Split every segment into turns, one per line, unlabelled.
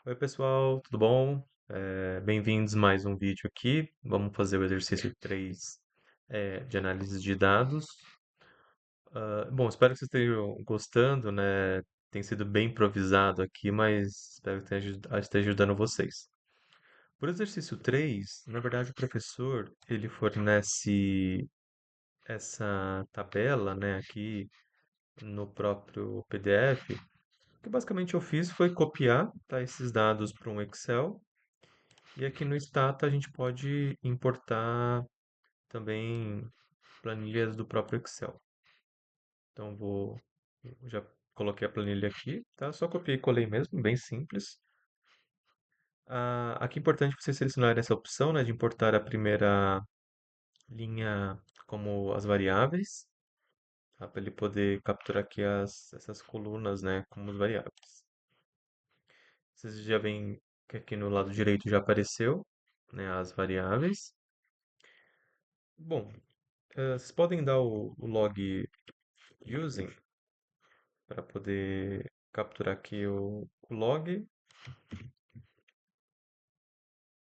Oi, pessoal, tudo bom? Bem-vindos a mais um vídeo aqui. Vamos fazer o exercício 3, de análise de dados. Bom, espero que vocês estejam gostando, né? Tem sido bem improvisado aqui, mas espero que esteja ajudando vocês. Por exercício 3, na verdade, o professor, ele fornece essa tabela, né, aqui no próprio PDF. O que basicamente eu fiz foi copiar, tá, esses dados para um Excel. E aqui no Stata a gente pode importar também planilhas do próprio Excel. Então já coloquei a planilha aqui, tá? Só copiei e colei mesmo, bem simples. Aqui é importante você selecionar essa opção, né, de importar a primeira linha como as variáveis, tá? Para ele poder capturar aqui essas colunas, né, como as variáveis. Vocês já veem que aqui no lado direito já apareceu, né, as variáveis. Bom, vocês podem dar o log using para poder capturar aqui o log,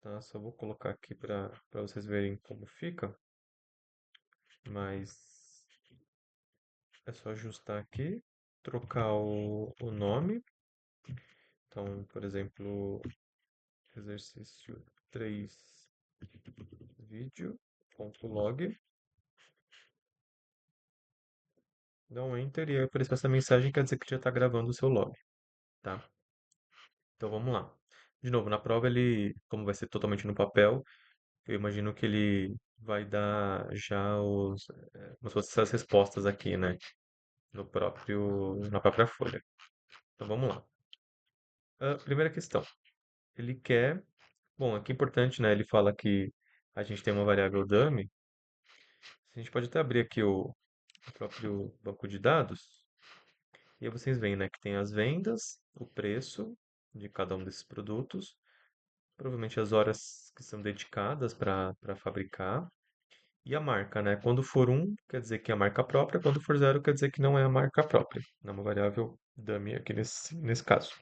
tá? Só vou colocar aqui para vocês verem como fica, mas é só ajustar aqui, trocar o nome. Então, por exemplo, exercício 3 vídeo.log, dá um enter e aí apareceu essa mensagem, quer dizer que já está gravando o seu log, tá? Então vamos lá. De novo, na prova ele, como vai ser totalmente no papel, eu imagino que ele vai dar já como se fossem essas respostas aqui, né? Na própria folha. Então vamos lá. Primeira questão. Ele quer. Bom, aqui é importante, né? Ele fala que a gente tem uma variável dummy. A gente pode até abrir aqui o próprio banco de dados. E aí vocês veem, né, que tem as vendas, o preço de cada um desses produtos, provavelmente as horas que são dedicadas para fabricar. E a marca, né? Quando for um, quer dizer que é a marca própria, quando for zero, quer dizer que não é a marca própria. É uma variável dummy aqui nesse caso.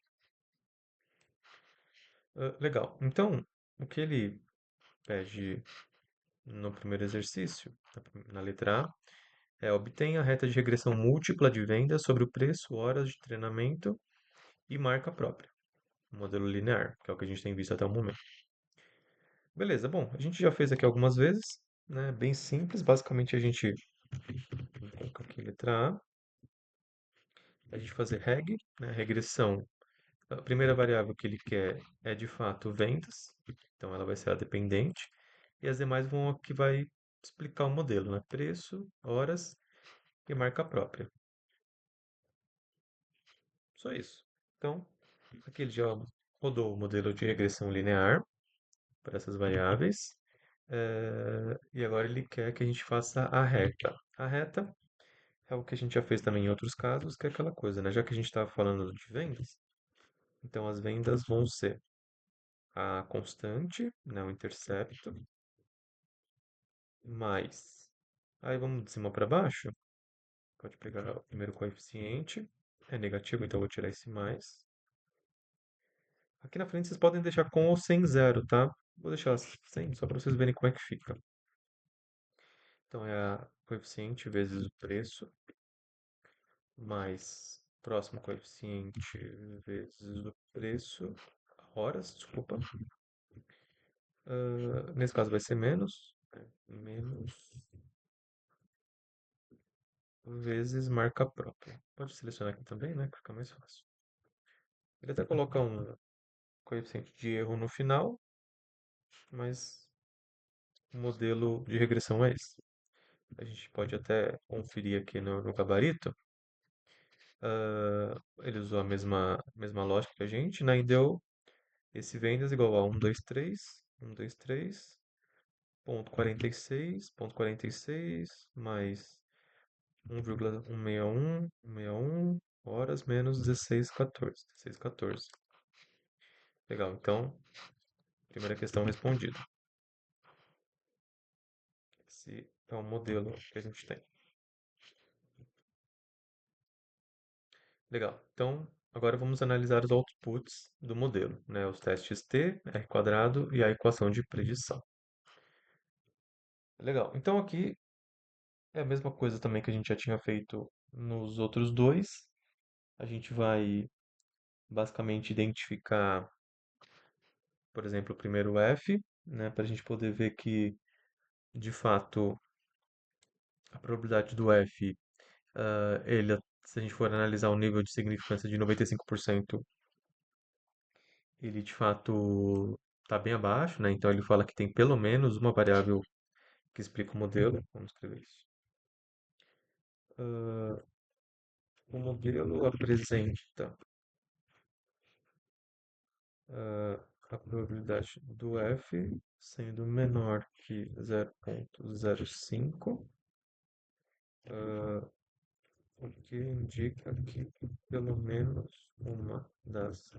Legal. Então, o que ele pede no primeiro exercício, na letra A, é obtenha a reta de regressão múltipla de vendas sobre o preço, horas de treinamento e marca própria. Modelo linear, que é o que a gente tem visto até o momento. Beleza, bom, a gente já fez aqui algumas vezes, né? Bem simples. Basicamente a gente coloca aqui letra A gente fazer reg, né? Regressão. A primeira variável que ele quer é de fato vendas, então ela vai ser a dependente, e as demais vão aqui vai explicar o modelo, né? Preço, horas e marca própria. Só isso. Então, aqui ele já rodou o modelo de regressão linear para essas variáveis, e agora ele quer que a gente faça a reta. A reta é o que a gente já fez também em outros casos, que é aquela coisa, né? Já que a gente estava falando de vendas, então as vendas vão ser a constante, né, o intercepto, mais. Aí vamos de cima para baixo. Pode pegar o primeiro coeficiente. É negativo, então eu vou tirar esse mais. Aqui na frente vocês podem deixar com ou sem zero, tá? Vou deixar sem, só para vocês verem como é que fica. Então é a coeficiente vezes o preço, mais próximo coeficiente vezes o preço, horas, desculpa. Nesse caso vai ser menos, né? Menos vezes marca própria. Pode selecionar aqui também, né? Que fica mais fácil. Ele até coloca um coeficiente de erro no final, mas o modelo de regressão é esse. A gente pode até conferir aqui no gabarito. Ele usou a mesma lógica que a gente, né? E deu esse vendas igual a 123, ponto 46 mais 1,161 horas menos 16,14. Legal, então, primeira questão respondida. Esse é o modelo que a gente tem. Legal, então Agora vamos analisar os outputs do modelo, né? Os testes t, r quadrado e a equação de predição. Legal. Então aqui é a mesma coisa também que a gente já tinha feito nos outros dois. A gente vai basicamente identificar, por exemplo, o primeiro f, né? Para a gente poder ver que, de fato, a probabilidade do f, se a gente for analisar o nível de significância de 95%, ele de fato está bem abaixo, né? Então ele fala que tem pelo menos uma variável que explica o modelo. Vamos escrever isso. O modelo apresenta a probabilidade do f sendo menor que 0,05, o que indica que pelo menos uma das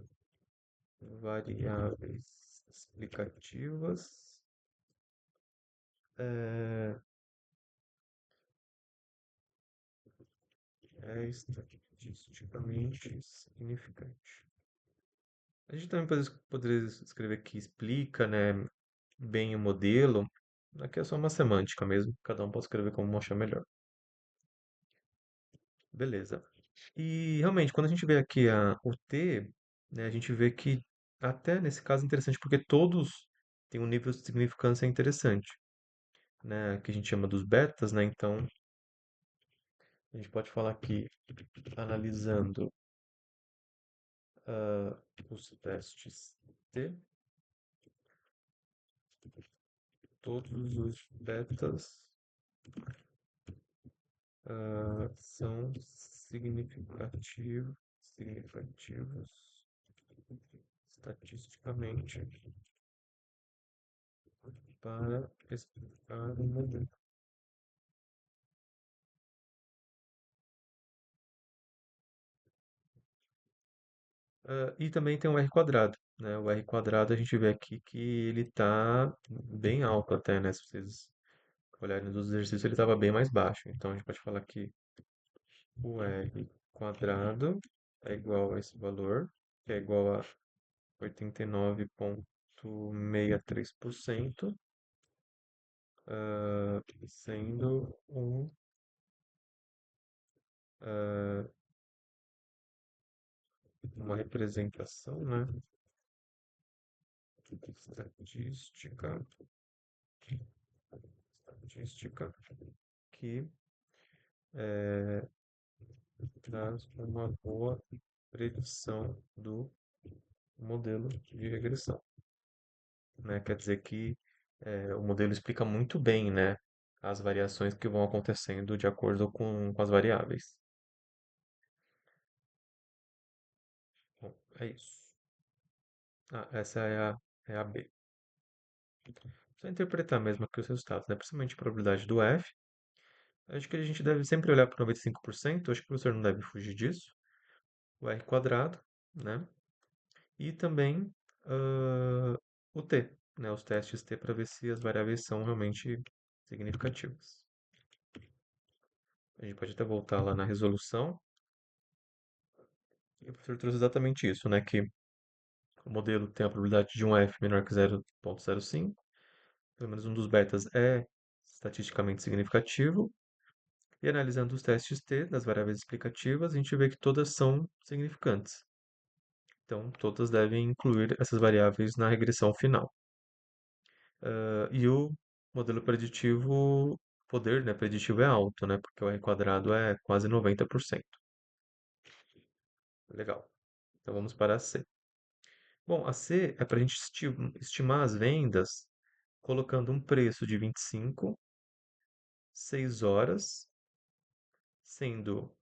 variáveis explicativas é, é estatisticamente significante. A gente também poderia escrever que explica, né, bem o modelo. Aqui é só uma semântica mesmo, cada um pode escrever como achar melhor. Beleza. E realmente, quando a gente vê aqui o T, né, a gente vê que até nesse caso é interessante porque todos têm um nível de significância interessante, né, que a gente chama dos betas, né? Então, a gente pode falar que analisando ah, os testes T, todos os betas são significativos estatisticamente para explicar o modelo. E também tem o R quadrado, né? O R quadrado a gente vê aqui que ele está bem alto até, né? Se vocês olharem nos exercícios, ele estava bem mais baixo. Então a gente pode falar que o R quadrado é igual a esse valor, que é igual a 89,63%, sendo ah, uma representação, né, estatística, estatística que traz uma boa predição do modelo de regressão, né? Quer dizer que o modelo explica muito bem, né, as variações que vão acontecendo de acordo com as variáveis. Bom, é isso. Essa é a B. Só interpretar mesmo aqui os resultados, né? Principalmente a probabilidade do F. Acho que a gente deve sempre olhar para 95%, acho que o professor não deve fugir disso. O R quadrado, né? E também o T, né? Os testes T para ver se as variáveis são realmente significativas. A gente pode até voltar lá na resolução. E o professor trouxe exatamente isso, né? Que o modelo tem a probabilidade de um F menor que 0,05. Pelo menos um dos betas é estatisticamente significativo. E analisando os testes T das variáveis explicativas, a gente vê que todas são significantes. Então, todas devem incluir essas variáveis na regressão final. E o modelo preditivo, o poder, né, preditivo é alto, né, porque o R quadrado é quase 90%. Legal. Então, vamos para a C. Bom, a C é para a gente estimar as vendas colocando um preço de 25, 6 horas, sendo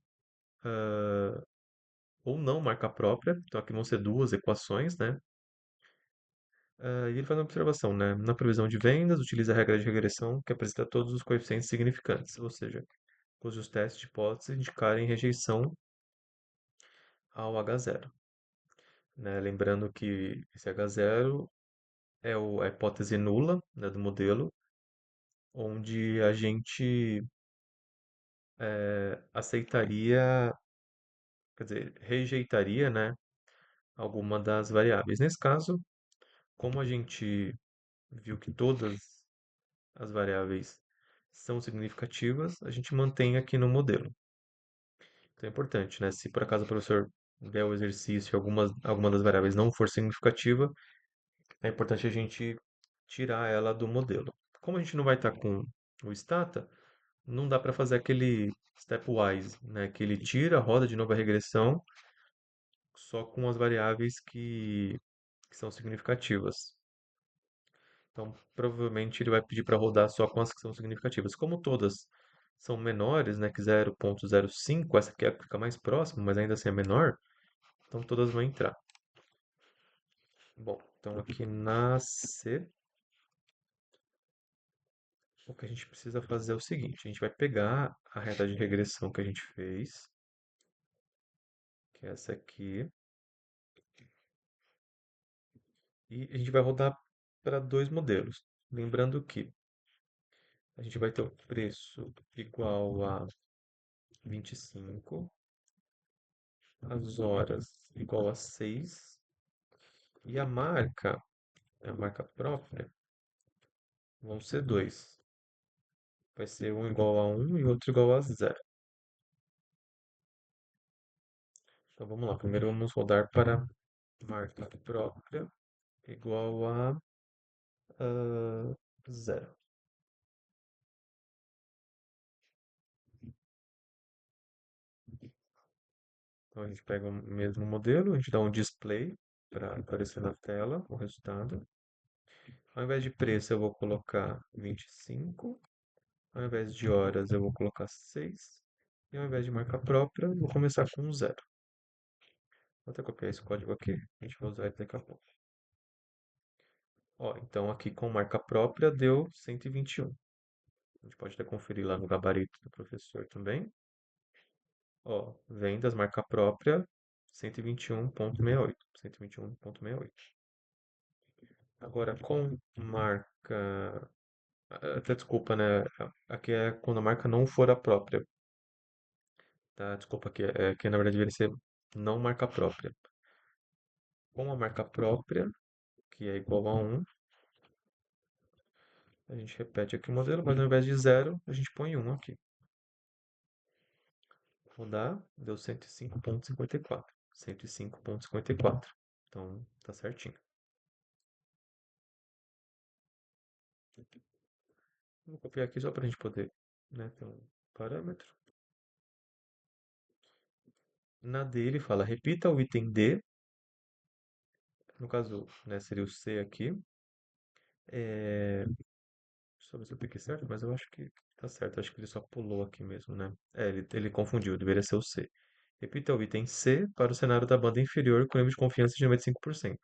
ou não marca própria. Então, aqui vão ser duas equações, né? E ele faz uma observação, né? Na previsão de vendas, utiliza a regra de regressão que apresenta todos os coeficientes significantes, ou seja, cujos testes de hipótese indicarem rejeição ao H0, né? Lembrando que esse H0 é a hipótese nula, né, do modelo, onde a gente aceitaria quer dizer, rejeitaria, né, alguma das variáveis. Nesse caso, como a gente viu que todas as variáveis são significativas, a gente mantém aqui no modelo. Então é importante, né? Se por acaso o professor der o exercício e alguma das variáveis não for significativa, é importante a gente tirar ela do modelo. Como a gente não vai estar com o stata, não dá para fazer aquele stepwise, né? Que ele tira, roda de novo a regressão só com as variáveis que são significativas. Então, provavelmente ele vai pedir para rodar só com as que são significativas. Como todas são menores, né, que 0,05, essa aqui é a que fica mais próxima, mas ainda assim é menor, então todas vão entrar. Bom, então aqui na C, o que a gente precisa fazer é o seguinte, a gente vai pegar a reta de regressão que a gente fez, que é essa aqui, e a gente vai rodar para dois modelos. Lembrando que a gente vai ter o preço igual a 25, as horas igual a 6 e a marca própria, vão ser dois. Vai ser um igual a um e outro igual a zero. Então vamos lá. Primeiro vamos rodar para marca própria igual a zero. Então a gente pega o mesmo modelo, a gente dá um display para aparecer na tela o resultado. Ao invés de preço, eu vou colocar 25. Ao invés de horas, eu vou colocar 6. E ao invés de marca própria, eu vou começar com zero. Vou até copiar esse código aqui, a gente vai usar ele daqui a pouco. Ó, então aqui com marca própria deu 121. A gente pode até conferir lá no gabarito do professor também. Ó, vendas, marca própria, 121,68. 121,68. Agora com marca. Até desculpa, né? Aqui é quando a marca não for a própria. Tá? Desculpa, aqui na verdade deveria ser não marca própria. Com a marca própria, que é igual a um, a gente repete aqui o modelo, mas ao invés de zero, a gente põe um aqui. Rodar, deu 105,54. 105,54. Então, tá certinho. Vou copiar aqui só para a gente poder, né, ter um parâmetro. Na D ele fala, repita o item D, no caso, né, seria o C aqui. Deixa eu ver se eu cliquei certo, mas eu acho que tá certo. Acho que ele só pulou aqui mesmo, né? Ele confundiu, deveria ser o C. Repita o item C para o cenário da banda inferior com nível de confiança de 95%.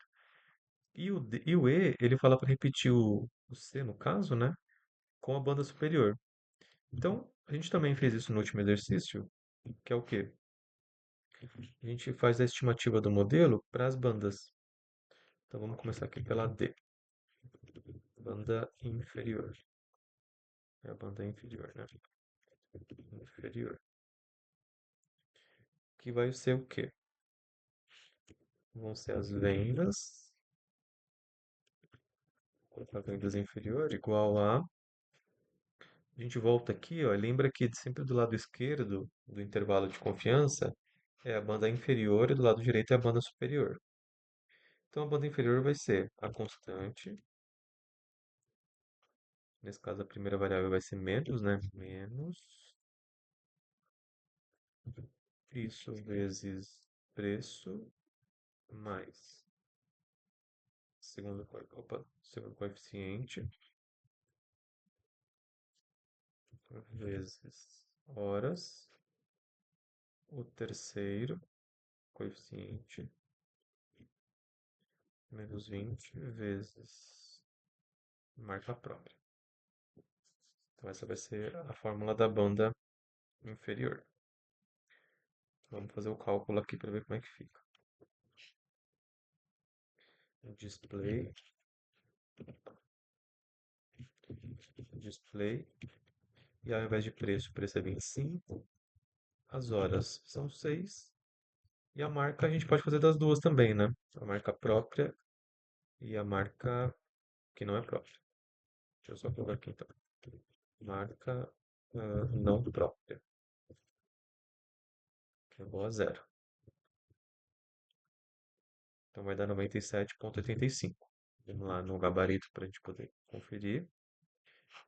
E o E, ele fala para repetir o C, no caso, né? Com a banda superior. Então, a gente também fez isso no último exercício, que é o quê? A gente faz a estimativa do modelo para as bandas. Então, vamos começar aqui pela D. Banda inferior. É a banda inferior, né? Inferior. Que vai ser o quê? Vão ser as vendas. Vou colocar vendas inferior igual a. A gente volta aqui, ó. Lembra que sempre do lado esquerdo do intervalo de confiança é a banda inferior e do lado direito é a banda superior. Então a banda inferior vai ser a constante. Nesse caso, a primeira variável vai ser menos, né? Menos isso vezes preço mais segundo coeficiente vezes horas, o terceiro coeficiente menos 20 vezes marca própria. Então essa vai ser a fórmula da banda inferior. Vamos fazer o cálculo aqui para ver como é que fica. Display, display, e ao invés de preço, o preço é 25, as horas são 6 E a marca a gente pode fazer das duas também, né? A marca própria e a marca que não é própria. Deixa eu só colocar aqui então. Marca não própria, que é igual a zero. Então vai dar 97,85. Vamos lá no gabarito para a gente poder conferir.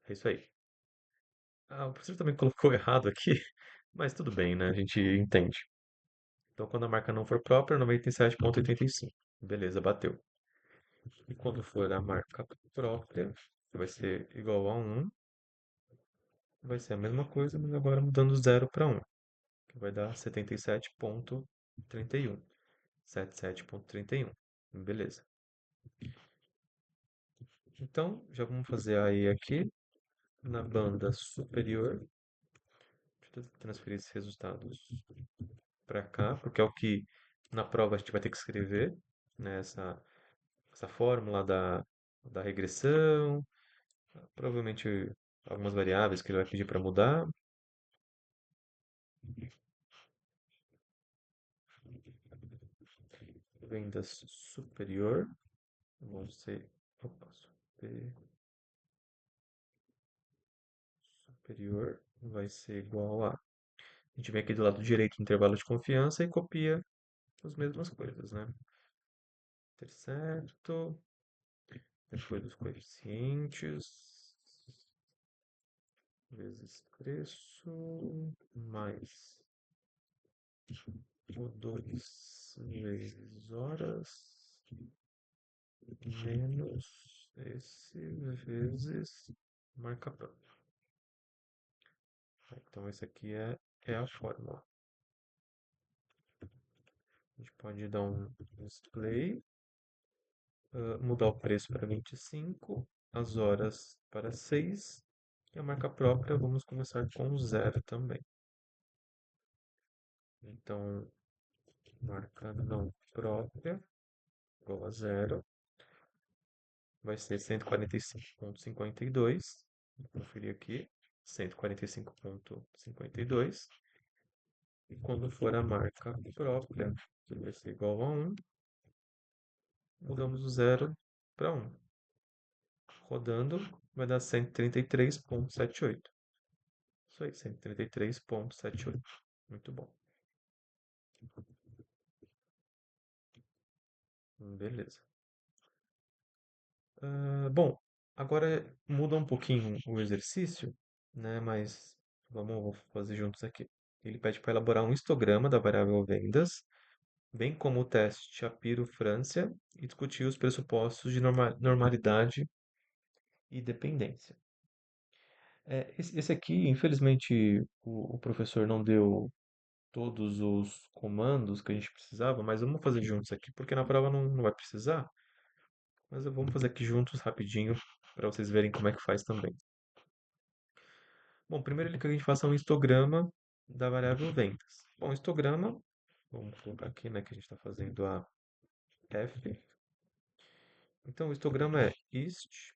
É isso aí. Ah, o professor também colocou errado aqui, mas tudo bem, né? A gente entende. Então, quando a marca não for própria, 97,85. Beleza, bateu. E quando for a marca própria, vai ser igual a 1. Vai ser a mesma coisa, mas agora mudando zero para 1, que vai dar 77,31. 77,31. Beleza. Então, já vamos fazer aí aqui na banda superior. Deixa eu transferir esses resultados para cá, porque é o que na prova a gente vai ter que escrever, né? Essa fórmula da regressão, provavelmente algumas variáveis que ele vai pedir para mudar. Vendas superior vão ser. Opa, superior vai ser igual a. A gente vem aqui do lado direito do intervalo de confiança e copia as mesmas coisas, né? Ter certo. Depois dos coeficientes. Vezes preço. Mais o 2 vezes horas. Menos esse vezes marca própria. Então, esse aqui é a fórmula. A gente pode dar um display, mudar o preço para 25, as horas para 6 e a marca própria vamos começar com zero também. Então, marca não própria igual a zero vai ser 145,52. Vou conferir aqui, 145,52. E quando for a marca própria, que vai ser igual a 1, mudamos o zero para 1. Rodando, vai dar 133,78. Isso aí, 133,78. Muito bom. Beleza. Bom, agora muda um pouquinho o exercício, né? Mas vamos fazer juntos aqui. Ele pede para elaborar um histograma da variável vendas, bem como o teste Shapiro-Francia e discutir os pressupostos de normalidade e dependência. Esse aqui, infelizmente, o professor não deu todos os comandos que a gente precisava, mas vamos fazer juntos aqui, porque na prova não vai precisar. Mas vamos fazer aqui juntos rapidinho para vocês verem como é que faz também. Bom, primeiro ele quer que a gente faça um histograma da variável vendas. Bom, histograma, vamos colocar aqui, né, que a gente está fazendo a F. Então, o histograma é ist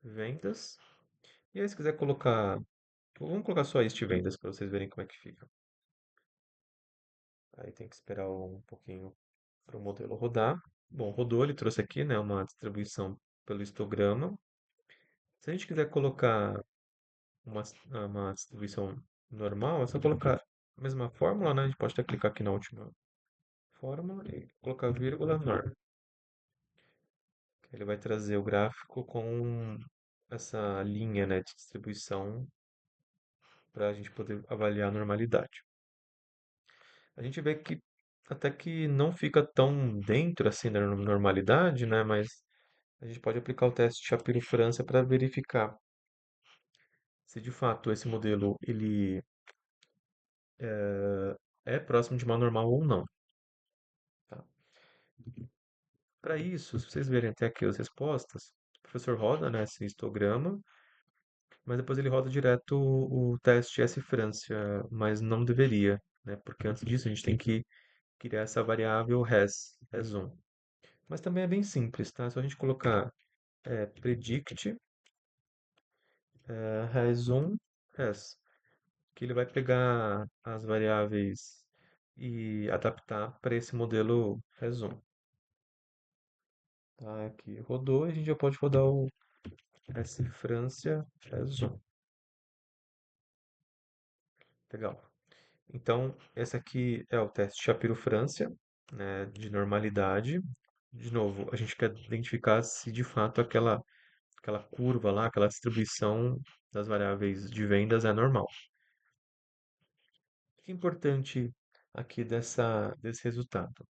vendas. E aí, se quiser colocar, vamos colocar só ist vendas para vocês verem como é que fica. Aí tem que esperar um pouquinho para o modelo rodar. Bom, rodou, ele trouxe aqui, né, uma distribuição pelo histograma. Se a gente quiser colocar uma distribuição normal, é só colocar a mesma fórmula, né? A gente pode até clicar aqui na última fórmula e colocar vírgula norm. Ele vai trazer o gráfico com essa linha, né, de distribuição para a gente poder avaliar a normalidade. A gente vê que até que não fica tão dentro assim da normalidade, né? Mas a gente pode aplicar o teste Shapiro-França para verificar se de fato esse modelo ele é próximo de uma normal ou não, tá? Para isso, se vocês verem até aqui as respostas, o professor roda, né, esse histograma, mas depois ele roda direto o teste S-Francia, mas não deveria, né? Porque antes disso a gente tem que criar essa variável res1. Mas também é bem simples, tá? É só a gente colocar predict res1 res, que ele vai pegar as variáveis e adaptar para esse modelo resumo. Tá, aqui rodou, a gente já pode rodar o S Francia resumo. Legal. Então, esse aqui é o teste Shapiro-Francia, né, de normalidade. De novo, a gente quer identificar se de fato aquela curva lá, aquela distribuição das variáveis de vendas é normal. O que é importante aqui desse resultado?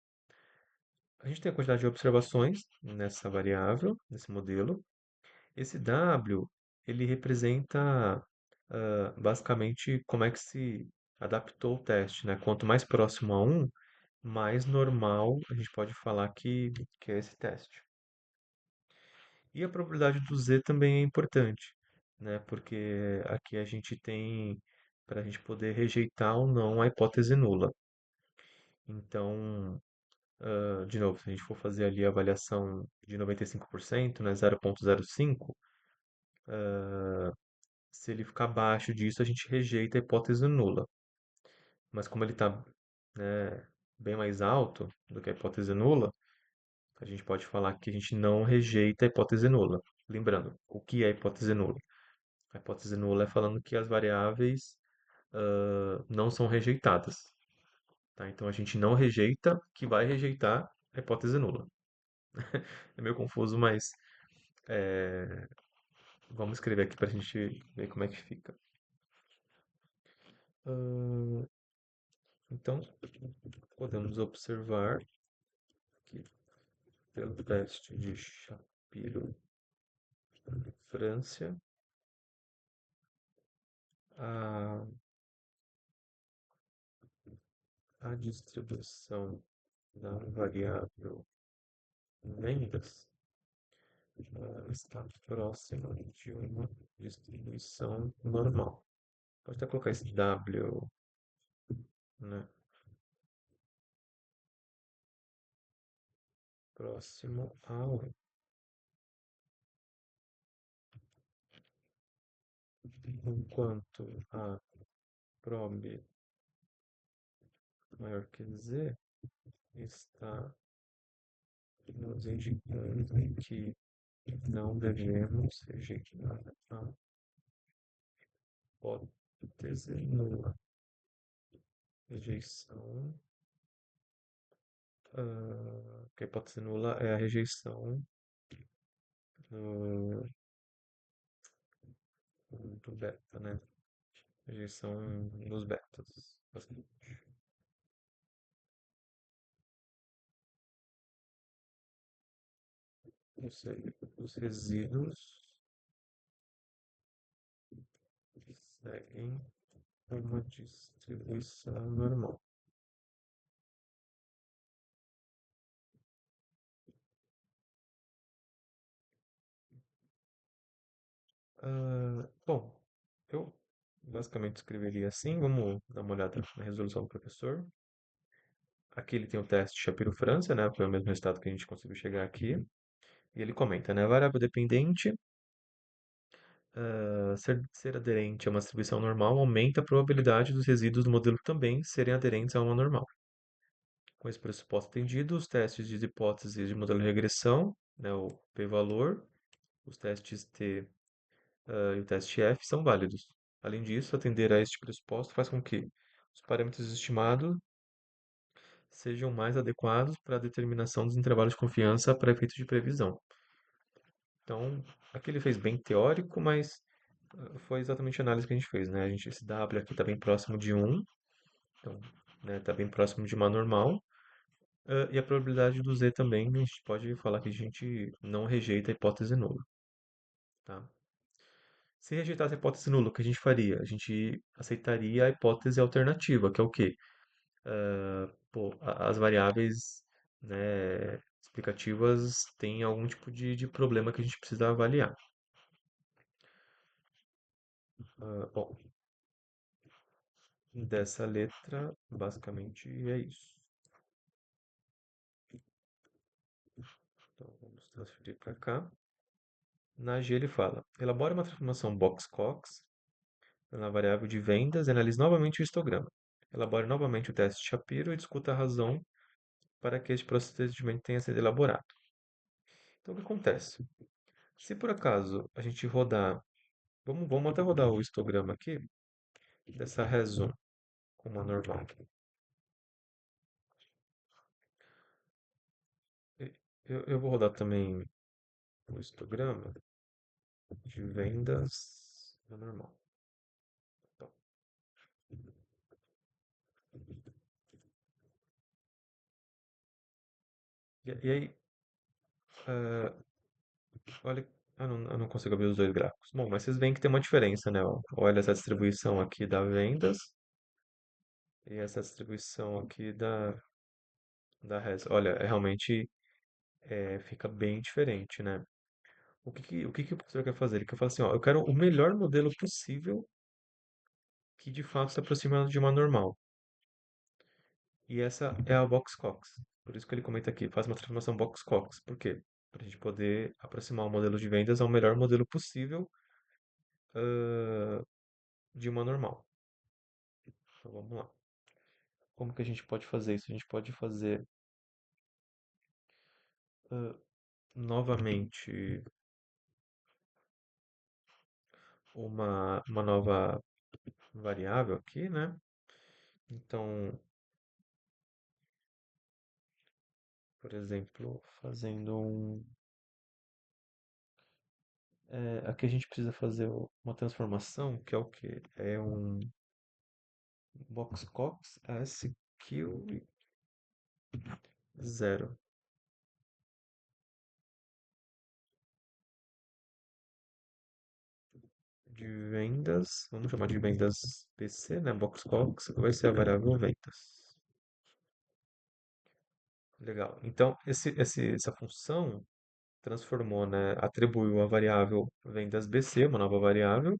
A gente tem a quantidade de observações nessa variável, nesse modelo. Esse W, ele representa basicamente como é que se adaptou o teste, né? Quanto mais próximo a um, mais normal a gente pode falar que é esse teste. E a probabilidade do Z também é importante, né? Porque aqui a gente tem para a gente poder rejeitar ou não a hipótese nula. Então, de novo, se a gente for fazer ali a avaliação de 95%, né, 0,05, se ele ficar abaixo disso, a gente rejeita a hipótese nula. Mas como ele está, né, bem mais alto do que a hipótese nula, a gente pode falar que a gente não rejeita a hipótese nula. Lembrando, o que é a hipótese nula? A hipótese nula é falando que as variáveis não são rejeitadas. Tá? Então a gente não rejeita que vai rejeitar a hipótese nula. É meio confuso, mas vamos escrever aqui para a gente ver como é que fica. Ah, então, podemos observar que pelo teste de Shapiro-Francia, a, a distribuição da variável vendas está próxima de uma distribuição normal. Pode até colocar esse W, né, próximo a 1. Enquanto a prob maior que Z está nos indicando que não devemos rejeitar a hipótese nula. Rejeição. Que a hipótese nula é a rejeição do, do beta, né? Rejeição nos betas. Ou seja, os resíduos seguem uma distribuição normal. Bom, eu basicamente escreveria assim. Vamos dar uma olhada na resolução do professor. Aqui ele tem o teste Shapiro-França, né? Foi o mesmo resultado que a gente conseguiu chegar aqui. E ele comenta, né? Variável dependente, ser aderente a uma distribuição normal aumenta a probabilidade dos resíduos do modelo também serem aderentes a uma normal. Com esse pressuposto atendido, os testes de hipóteses de modelo de regressão, né, o p-valor, os testes T, e o teste F são válidos. Além disso, atender a este pressuposto faz com que os parâmetros estimados sejam mais adequados para a determinação dos intervalos de confiança para efeitos de previsão. Então, aqui ele fez bem teórico, mas foi exatamente a análise que a gente fez, né? Esse W aqui está bem próximo de 1, então, né, está bem próximo de uma normal. E a probabilidade do Z também, a gente pode falar que a gente não rejeita a hipótese nula, tá? Se rejeitasse a hipótese nula, o que a gente faria? A gente aceitaria a hipótese alternativa, que é o quê? Pô, as variáveis, né, explicativas têm algum tipo de problema que a gente precisa avaliar. Bom, dessa letra, basicamente é isso. Então, vamos transferir para cá. Na G ele fala, elabora uma transformação Box-Cox na variável de vendas e analise novamente o histograma. Elabore novamente o teste de Shapiro e discuta a razão para que este procedimento tenha sido elaborado. Então, o que acontece? Se por acaso a gente rodar, vamos até rodar o histograma aqui dessa razão como a normal. Eu vou rodar também o histograma de vendas da normal. Então, e aí, ah, olha, eu não consigo abrir os dois gráficos. Bom, mas vocês veem que tem uma diferença, né? Ó. Olha essa distribuição aqui da vendas e essa distribuição aqui da res. Olha, realmente fica bem diferente, né? O que que o professor quer fazer? Ele quer falar assim, ó, eu quero o melhor modelo possível que de fato se aproxima de uma normal. E essa é a Box-Cox. Por isso que ele comenta aqui, faz uma transformação Box-Cox. Por quê? Para a gente poder aproximar o modelo de vendas ao melhor modelo possível, ãh, de uma normal. Então vamos lá. Como que a gente pode fazer isso? A gente pode fazer ãh, novamente uma nova variável aqui, né? Então, por exemplo, fazendo aqui a gente precisa fazer uma transformação, que é o quê? É um Box-Cox SQ zero de vendas, vamos chamar de vendas PC, né? Box-Cox, vai ser a variável vendas. Legal. Então, essa função transformou, né? Atribuiu a variável vendas BC, uma nova variável,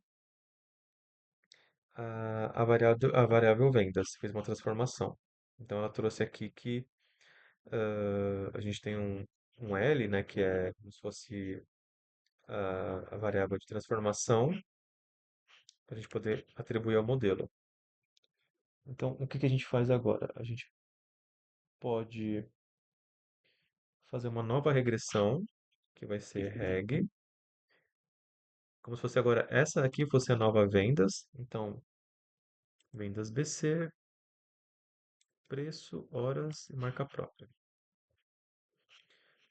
a variável vendas, fez uma transformação. Então, ela trouxe aqui que a gente tem um L, né? Que é como se fosse a variável de transformação, para a gente poder atribuir ao modelo. Então, o que que a gente faz agora? A gente pode fazer uma nova regressão, que vai ser reg, como se fosse agora essa aqui fosse a nova vendas. Então, vendas BC, preço, horas e marca própria.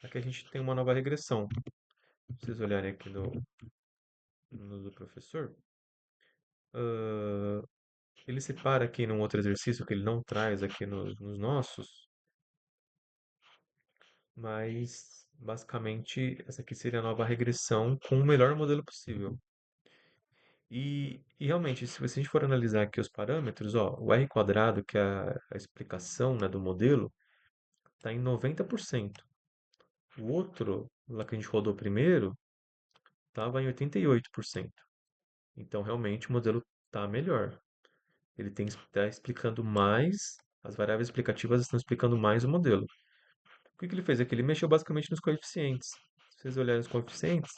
Aqui a gente tem uma nova regressão. Se vocês olharem aqui no do professor, ah, ele separa aqui num outro exercício que ele não traz aqui nos nossos, mas basicamente essa aqui seria a nova regressão com o melhor modelo possível. E realmente, se a gente for analisar aqui os parâmetros, ó, o R quadrado, que é a explicação, né, do modelo, está em 90%. O outro, lá que a gente rodou primeiro, estava em 88%. Então, realmente, o modelo está melhor. Ele está explicando mais, as variáveis explicativas estão explicando mais o modelo. O que que ele fez aqui? Ele mexeu basicamente nos coeficientes. Se vocês olharem os coeficientes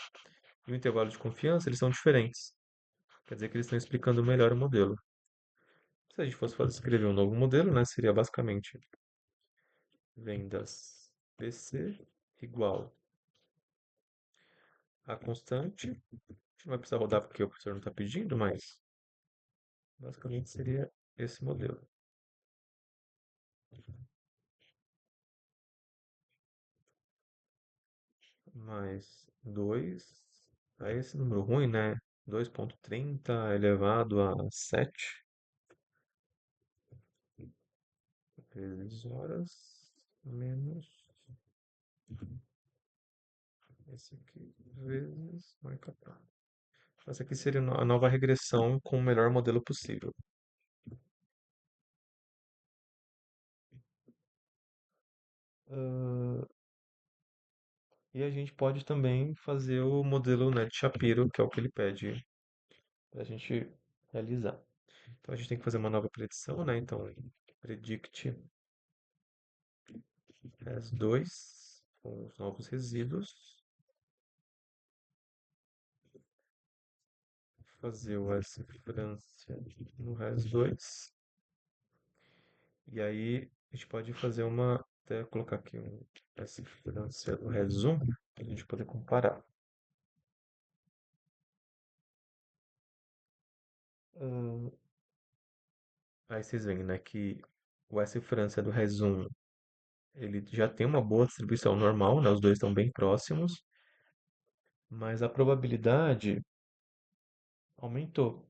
e o intervalo de confiança, eles são diferentes. Quer dizer que eles estão explicando melhor o modelo. Se a gente fosse escrever um novo modelo, né, seria basicamente vendas PC igual a constante. A gente não vai precisar rodar porque o professor não está pedindo, mas basicamente seria esse modelo. Mais 2, aí esse número ruim, né? 2,30 elevado a 7 vezes horas menos esse aqui vezes marca prazo. Essa aqui seria a nova regressão com o melhor modelo possível. Ah, e a gente pode também fazer o modelo, né, de Shapiro, que é o que ele pede para a gente realizar. Então a gente tem que fazer uma nova predição, né? Então, predict as 2 com os novos resíduos, fazer o S França no res 2 E aí a gente pode fazer uma, até colocar aqui um esse financeiro resumo, para a gente poder comparar. Hum, Aí vocês veem, né, que o S França do resumo, ele já tem uma boa distribuição normal, né, os dois estão bem próximos, mas a probabilidade aumentou.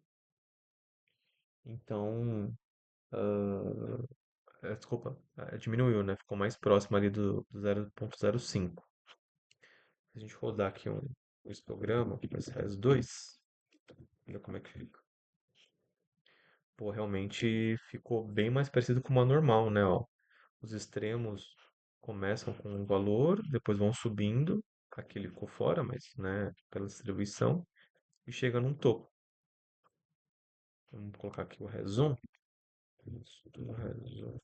Então, desculpa, diminuiu, né, ficou mais próximo ali do 0,05. Se a gente rodar aqui um histograma, esse RES2, olha como é que fica. Pô, realmente ficou bem mais parecido com uma normal, né, ó. Os extremos começam com um valor, depois vão subindo, aqui ele ficou fora, mas, né, pela distribuição, e chega num topo. Vamos colocar aqui o resumo. Isso, do resumo,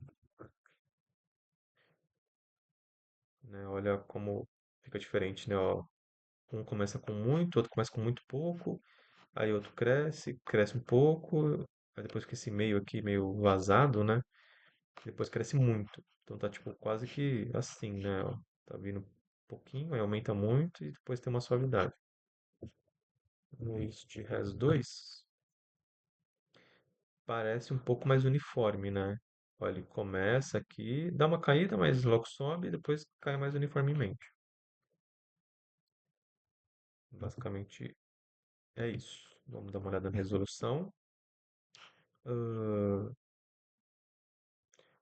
né, olha como fica diferente, né, ó. Um começa com muito, outro começa com muito pouco, aí outro cresce, cresce um pouco, aí depois que esse meio aqui, meio vazado, né, depois cresce muito. Então tá tipo quase que assim, né, ó. Tá vindo um pouquinho, aí aumenta muito e depois tem uma suavidade. No East Res 2 parece um pouco mais uniforme, né? Olha, ele começa aqui, dá uma caída, mas logo sobe e depois cai mais uniformemente. Basicamente é isso. Vamos dar uma olhada na resolução.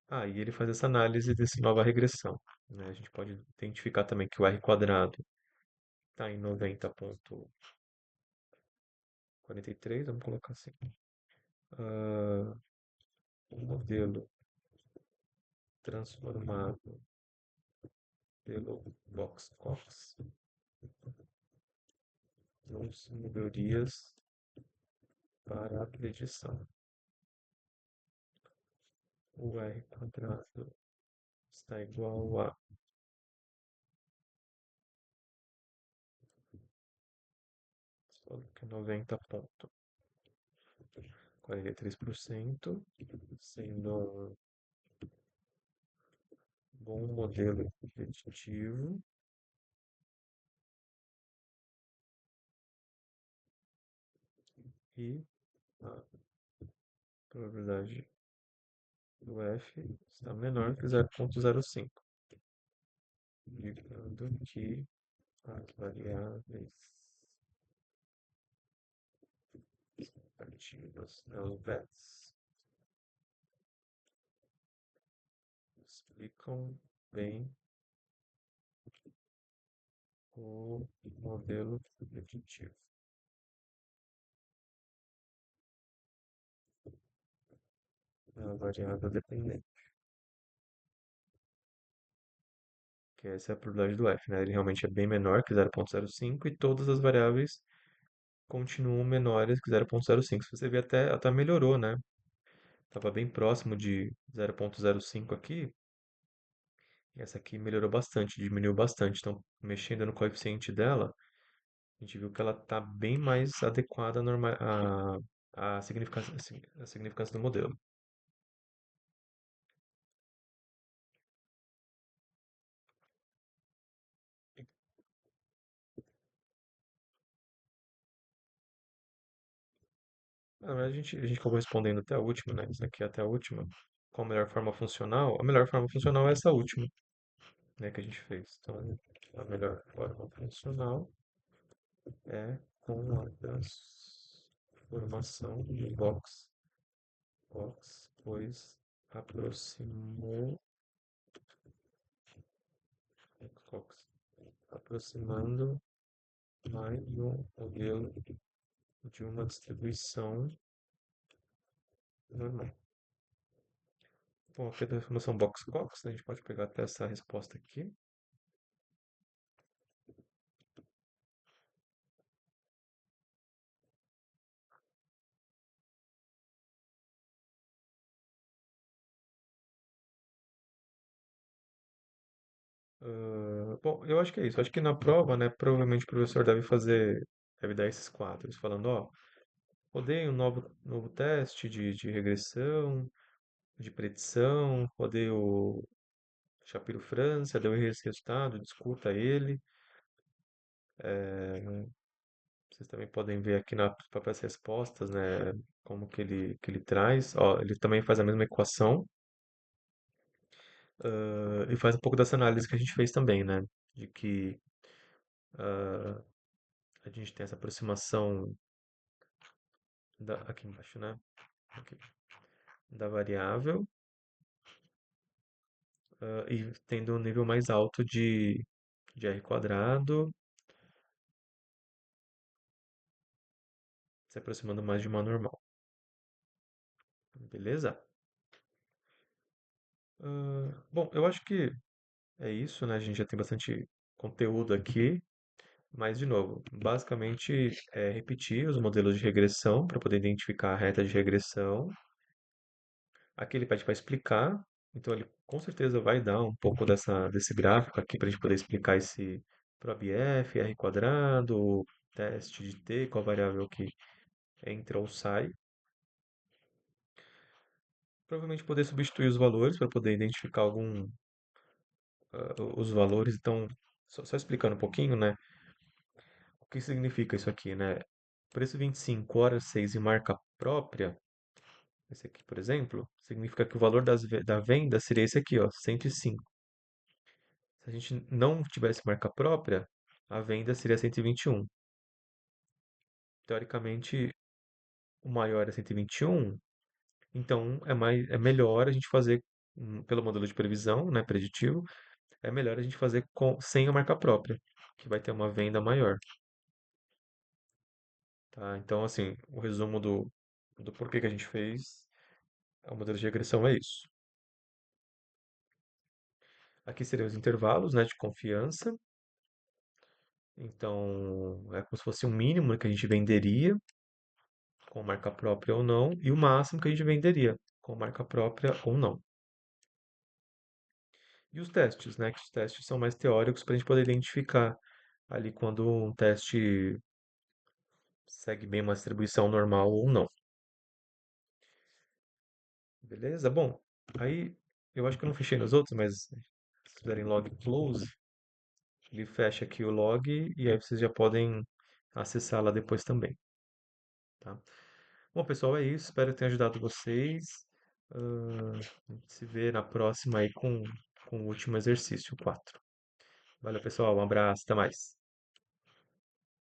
Ah, e ele faz essa análise dessa nova regressão, né? A gente pode identificar também que o R quadrado está em 90,43, vamos colocar assim. Ah, o modelo transformado pelo Box-Cox trouxe melhorias para a predição. O R quadrado está igual a 90,43%, sendo um bom modelo preditivo e a probabilidade do F está menor que 0,05, indicando que as variáveis ativas, né, os bets, explicam bem o modelo preditivo. A variável dependente, que essa é a probabilidade do F, né? Ele realmente é bem menor que 0,05 e todas as variáveis continuam menores que 0,05. Se você ver, até melhorou, né? Estava bem próximo de 0,05 aqui, e essa aqui melhorou bastante, diminuiu bastante. Então, mexendo no coeficiente dela, a gente viu que ela está bem mais adequada à significância do modelo. Na verdade, a gente acabou respondendo até a última, né? Isso aqui é até a última. Qual a melhor forma funcional? A melhor forma funcional é essa última, né, que a gente fez. Então, a melhor forma funcional é com a transformação de box, pois aproximou Cox, aproximando mais um modelo de uma distribuição normal. Bom, aqui é a transformação box-cox, né? A gente pode pegar até essa resposta aqui. Bom, eu acho que é isso. Acho que na prova, né, provavelmente o professor deve dar esses quadros, falando, ó, rodei um novo teste de regressão, de predição, rodei o Shapiro França, deu esse resultado, discuta ele. Vocês também podem ver aqui nas próprias respostas, né, como que ele traz. Ó, ele também faz a mesma equação, e faz um pouco dessa análise que a gente fez também, né, de que a gente tem essa aproximação aqui embaixo, né, aqui, da variável, e tendo um nível mais alto de R quadrado, se aproximando mais de uma normal. Beleza? Bom, eu acho que é isso, né? A gente já tem bastante conteúdo aqui, mas, de novo, basicamente é repetir os modelos de regressão para poder identificar a reta de regressão. Aqui ele pede para explicar, então ele com certeza vai dar um pouco desse gráfico aqui para a gente poder explicar esse PROBF, R quadrado, teste de T, qual variável que entra ou sai. Provavelmente poder substituir os valores para poder identificar os valores. Então, só explicando um pouquinho, né? O que significa isso aqui, né? Preço 25, hora 6 e marca própria, esse aqui, por exemplo, significa que o valor da venda seria esse aqui, ó, 105. Se a gente não tivesse marca própria, a venda seria 121. Teoricamente, o maior é 121, então é melhor a gente fazer pelo modelo de previsão, né, preditivo, é melhor a gente fazer sem a marca própria, que vai ter uma venda maior, tá? Então, assim, o resumo do porquê que a gente fez o modelo de regressão é isso. Aqui seriam os intervalos, né, de confiança. Então, é como se fosse um mínimo que a gente venderia com marca própria ou não, e o máximo que a gente venderia com marca própria ou não. E os testes, né? Que os testes são mais teóricos para a gente poder identificar ali quando um teste segue bem uma distribuição normal ou não. Beleza? Bom, aí eu acho que eu não fechei nos outros, mas se fizerem log close, ele fecha aqui o log e aí vocês já podem acessar lá depois também, tá? Bom, pessoal, é isso. Espero que tenha ajudado vocês. A gente se vê na próxima aí com o último exercício, 4. Valeu, pessoal. Um abraço. Até mais.